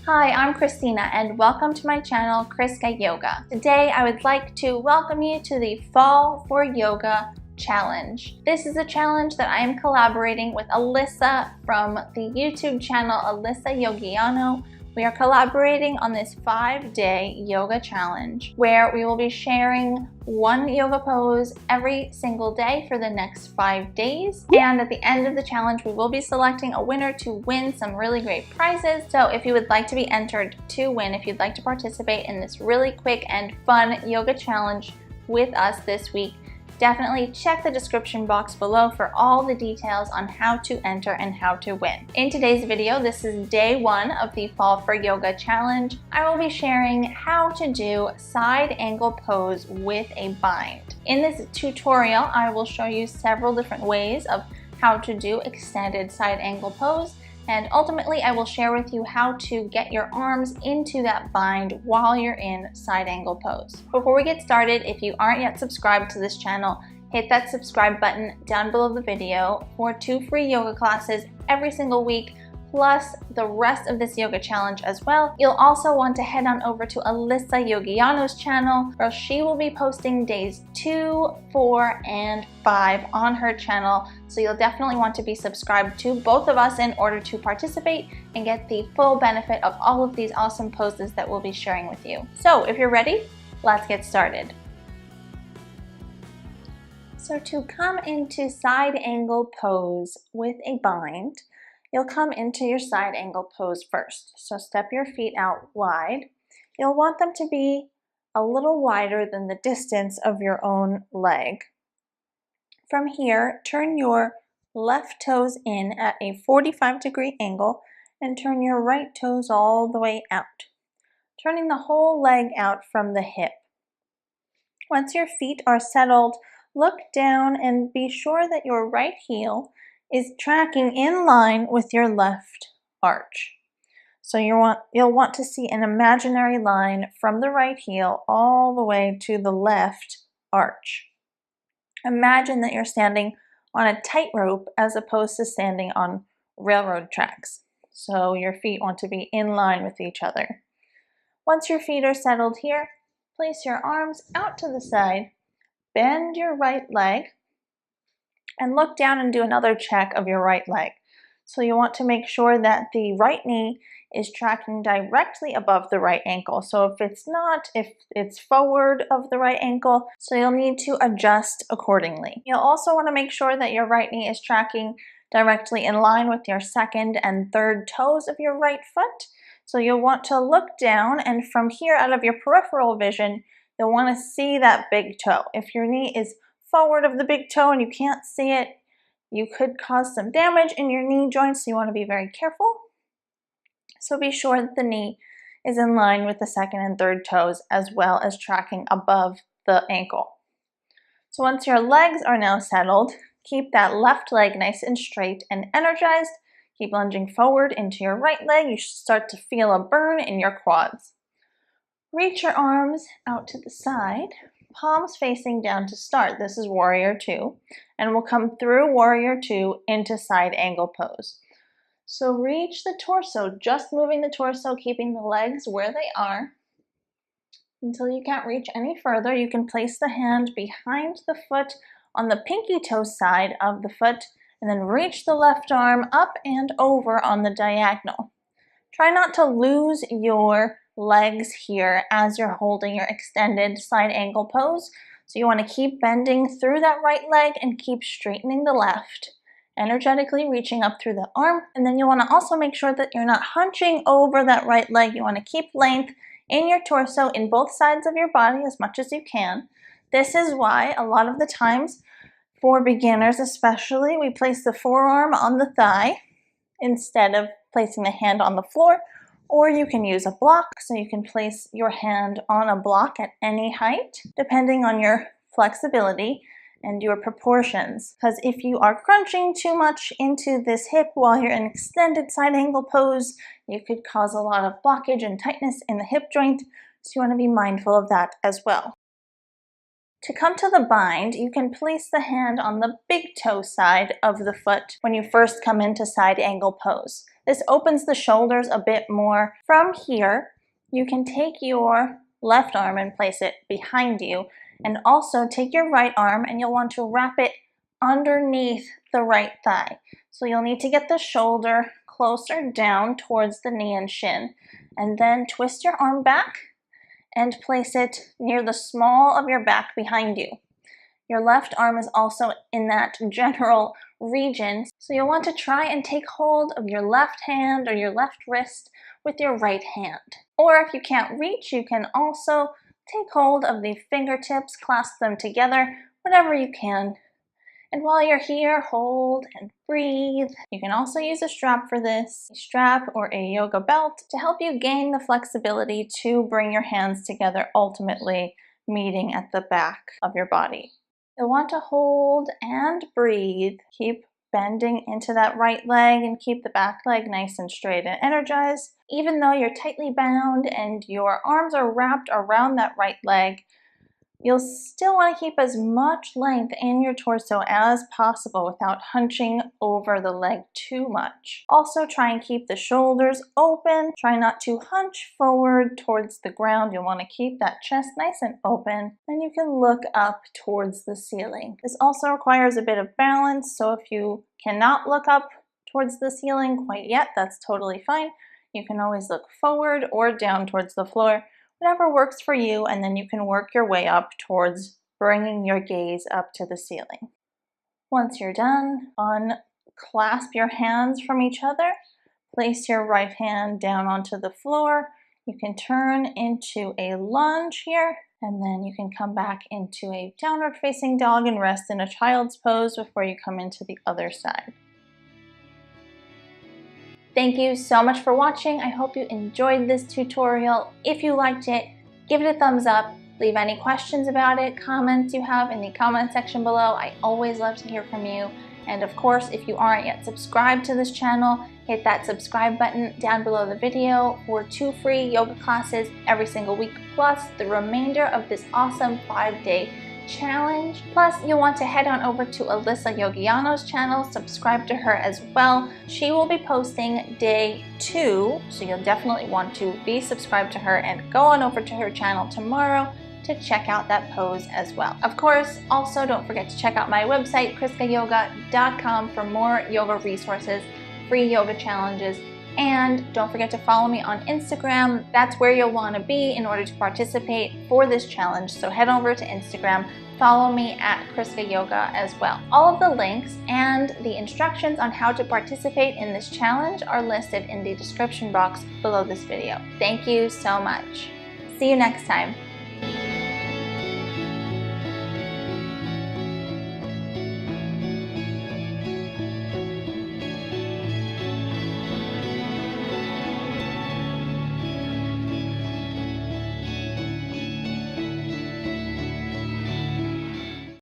Hi, I'm Christina and welcome to my channel, Chriska Yoga. Today I would like to welcome you to the Fall for Yoga Challenge. This is a challenge that I am collaborating with Alyssa from the YouTube channel Alyssa Yogiano. We are collaborating on this 5-day yoga challenge where we will be sharing one yoga pose every single day for the next 5 days. And at the end of the challenge, we will be selecting a winner to win some really great prizes. So if you would like to be entered to win, if you'd like to participate in this really quick and fun yoga challenge with us this week, definitely check the description box below for all the details on how to enter and how to win. In today's video, this is day 1 of the Fall for Yoga Challenge. I will be sharing how to do side angle pose with a bind. In this tutorial, I will show you several different ways of how to do extended side angle pose, and ultimately I will share with you how to get your arms into that bind while you're in side angle pose. Before we get started, if you aren't yet subscribed to this channel, hit that subscribe button down below the video for 2 free yoga classes every single week, plus the rest of this yoga challenge as well. You'll also want to head on over to Alyssa Yogiano's channel, where she will be posting days 2, 4, and 5 on her channel. So you'll definitely want to be subscribed to both of us in order to participate and get the full benefit of all of these awesome poses that we'll be sharing with you. So if you're ready, let's get started. So to come into side angle pose with a bind, you'll come into your side angle pose first. So step your feet out wide. You'll want them to be a little wider than the distance of your own leg. From here, turn your left toes in at a 45-degree angle and turn your right toes all the way out, turning the whole leg out from the hip. Once your feet are settled, look down and be sure that your right heel is tracking in line with your left arch. So you'll want to see an imaginary line from the right heel all the way to the left arch. Imagine that you're standing on a tightrope as opposed to standing on railroad tracks. So your feet want to be in line with each other. Once your feet are settled here, place your arms out to the side, bend your right leg, and look down and do another check of your right leg. So you want to make sure that the right knee is tracking directly above the right ankle. So if it's not, if it's forward of the right ankle, so you'll need to adjust accordingly. You'll also want to make sure that your right knee is tracking directly in line with your second and third toes of your right foot. So you'll want to look down, and from here out of your peripheral vision, you'll want to see that big toe. If your knee is forward of the big toe and you can't see it, you could cause some damage in your knee joints, so you want to be very careful. So be sure that the knee is in line with the second and third toes, as well as tracking above the ankle. So once your legs are now settled, keep that left leg nice and straight and energized. Keep lunging forward into your right leg. You should start to feel a burn in your quads. Reach your arms out to the side, palms facing down to start. This is Warrior 2, and we'll come through Warrior 2 into side angle pose. So reach the torso, just moving the torso, keeping the legs where they are. Until you can't reach any further, you can place the hand behind the foot on the pinky toe side of the foot, and then reach the left arm up and over on the diagonal. Try not to lose your legs here as you're holding your extended side angle pose. So you want to keep bending through that right leg and keep straightening the left, energetically reaching up through the arm. And then you want to also make sure that you're not hunching over that right leg. You want to keep length in your torso in both sides of your body as much as you can. This is why a lot of the times, for beginners especially, we place the forearm on the thigh instead of placing the hand on the floor, or you can use a block, so you can place your hand on a block at any height, depending on your flexibility and your proportions. Because if you are crunching too much into this hip while you're in extended side angle pose, you could cause a lot of blockage and tightness in the hip joint, so you want to be mindful of that as well. To come to the bind, you can place the hand on the big toe side of the foot when you first come into side angle pose. This opens the shoulders a bit more. From here, you can take your left arm and place it behind you, and also take your right arm and you'll want to wrap it underneath the right thigh. So you'll need to get the shoulder closer down towards the knee and shin, and then twist your arm back and place it near the small of your back behind you. Your left arm is also in that general region, so you'll want to try and take hold of your left hand or your left wrist with your right hand. Or if you can't reach, you can also take hold of the fingertips, clasp them together, whatever you can. And while you're here, hold and breathe. You can also use a strap for this, a strap or a yoga belt, to help you gain the flexibility to bring your hands together, ultimately meeting at the back of your body. You'll want to hold and breathe. Keep bending into that right leg and keep the back leg nice and straight and energized. Even though you're tightly bound and your arms are wrapped around that right leg, you'll still want to keep as much length in your torso as possible without hunching over the leg too much. Also, try and keep the shoulders open. Try not to hunch forward towards the ground. You'll want to keep that chest nice and open, and you can look up towards the ceiling. This also requires a bit of balance, so if you cannot look up towards the ceiling quite yet, that's totally fine. You can always look forward or down towards the floor, whatever works for you, and then you can work your way up towards bringing your gaze up to the ceiling. Once you're done, unclasp your hands from each other, place your right hand down onto the floor. You can turn into a lunge here, and then you can come back into a downward facing dog and rest in a child's pose before you come into the other side. Thank you so much for watching. I hope you enjoyed this tutorial. If you liked it, give it a thumbs up. Leave any questions about it, comments you have in the comment section below. I always love to hear from you. And of course, if you aren't yet subscribed to this channel, hit that subscribe button down below the video for 2 free yoga classes every single week, plus the remainder of this awesome 5-day challenge. Plus, you'll want to head on over to Alyssa Yogiano's channel, subscribe to her as well. She will be posting day 2, so you'll definitely want to be subscribed to her and go on over to her channel tomorrow to check out that pose as well. Of course, also don't forget to check out my website, kriskayoga.com, for more yoga resources, free yoga challenges, and don't forget to follow me on Instagram. That's where you'll want to be in order to participate for this challenge. So head over to Instagram, follow me at Kriska Yoga as well. All of the links and the instructions on how to participate in this challenge are listed in the description box below this video. Thank you so much. See you next time.